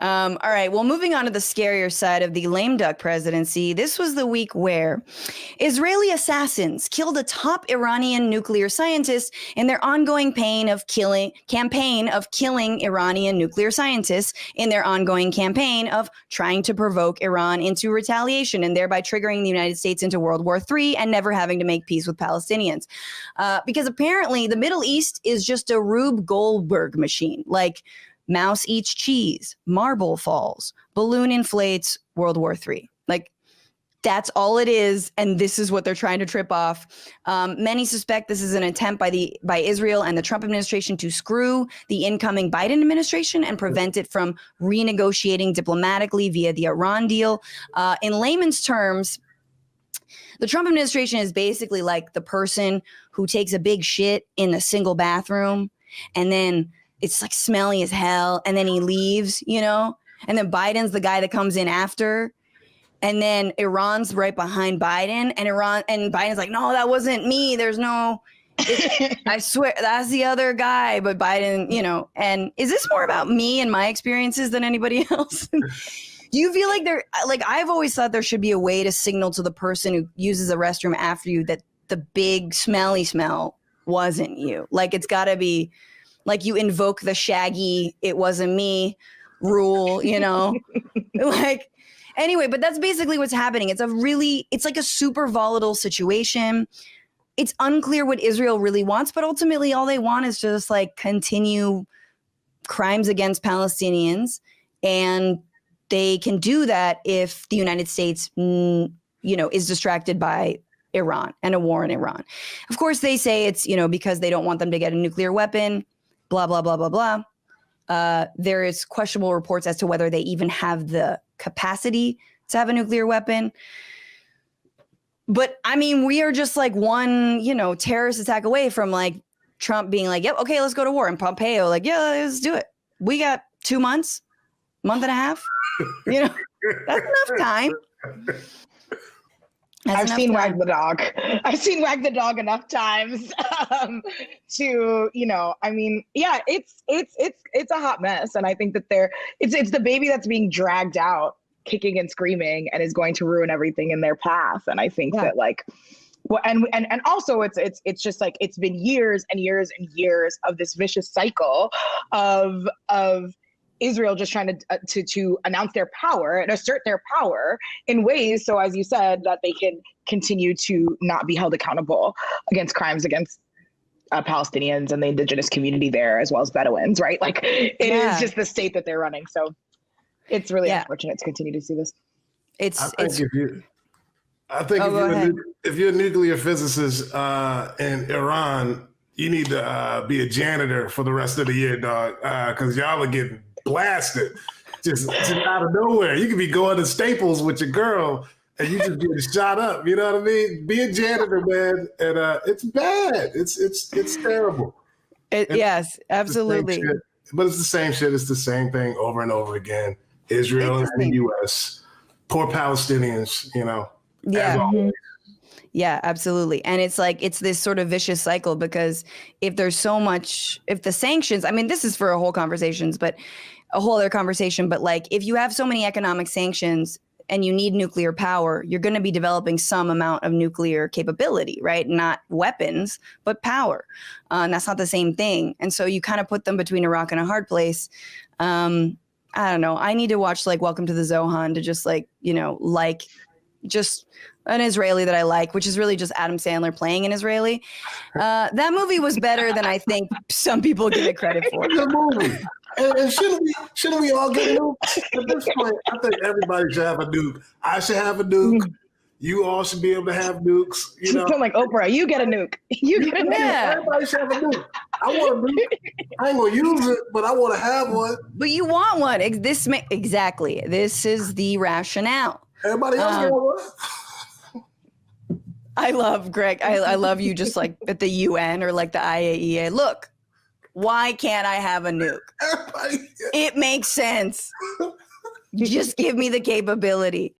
All right. Well, moving on to the scarier side of the lame duck presidency, this was the week where Israeli assassins killed a top Iranian nuclear scientist in their ongoing campaign of killing Iranian nuclear scientists in their ongoing campaign of trying to provoke Iran into retaliation and thereby triggering the United States into World War III and never having to make peace with Palestinians. Because apparently the Middle East is just a Rube Goldberg machine. Like, mouse eats cheese, marble falls, balloon inflates, World War III. Like, that's all it is, and this is what they're trying to trip off. Many suspect this is an attempt by Israel and the Trump administration to screw the incoming Biden administration and prevent it from renegotiating diplomatically via the Iran deal. In layman's terms, the Trump administration is basically like the person who takes a big shit in a single bathroom, and then it's like smelly as hell, and then he leaves, you know? And then Biden's the guy that comes in after. And then Iran's right behind Biden, and Biden's like, no, that wasn't me. There's no, I swear that's the other guy, but Biden, you know. And is this more about me and my experiences than anybody else? Do you feel like I've always thought there should be a way to signal to the person who uses the restroom after you that the big smelly smell wasn't you? Like, it's gotta be, like, you invoke the shaggy, it wasn't me rule, you know? Like, anyway, but that's basically what's happening. It's like a super volatile situation. It's unclear what Israel really wants, but ultimately all they want is just like continue crimes against Palestinians. And they can do that if the United States, is distracted by Iran and a war in Iran. Of course, they say it's, because they don't want them to get a nuclear weapon. Blah, blah, blah, blah, blah. There is questionable reports as to whether they even have the capacity to have a nuclear weapon. But I mean, we are just like one, terrorist attack away from like Trump being like, yep, okay, let's go to war. And Pompeo like, yeah, let's do it. We got 2 months, month and a half. That's enough time. I've seen Wag the Dog. I've seen Wag the Dog enough times to, yeah, it's a hot mess. And I think that it's the baby that's being dragged out, kicking and screaming, and is going to ruin everything in their path. And I think that and also it's just like, it's been years and years and years of this vicious cycle of Israel just trying to announce their power and assert their power in ways, so as you said, that they can continue to not be held accountable against crimes against Palestinians and the indigenous community there, as well as Bedouins, right? Like, it is just the state that they're running. So it's really unfortunate to continue to see this. If you're a nuclear physicist in Iran, you need to be a janitor for the rest of the year, dog, because y'all are getting blasted just out of nowhere. You could be going to Staples with your girl and you just getting shot up. You know what I mean? Be a janitor, man, and it's bad. It's terrible. Yes, absolutely. But it's the same shit. It's the same thing over and over again. Israel and the U.S. Poor Palestinians. Yeah. Yeah, absolutely. And it's like, it's this sort of vicious cycle, because if the sanctions, I mean, this is for a whole other conversation, but like, if you have so many economic sanctions and you need nuclear power, you're going to be developing some amount of nuclear capability, right? Not weapons, but power. And that's not the same thing. And so you kind of put them between a rock and a hard place. I don't know. I need to watch like Welcome to the Zohan to just like, just an Israeli that I like, which is really just Adam Sandler playing an Israeli. That movie was better than I think some people give it credit for. Good movie. And shouldn't we all get nukes? At this point, I think everybody should have a nuke. I should have a nuke. You all should be able to have nukes. Like Oprah, you get a nuke. You get a nuke. Everybody should have a nuke. I want a nuke. I ain't gonna use it, but I want to have one. But you want one. Exactly. This is the rationale. Everybody else get one. I love Greg. I love you just like at the UN or like the IAEA. Look, why can't I have a nuke? It makes sense. Just give me the capability.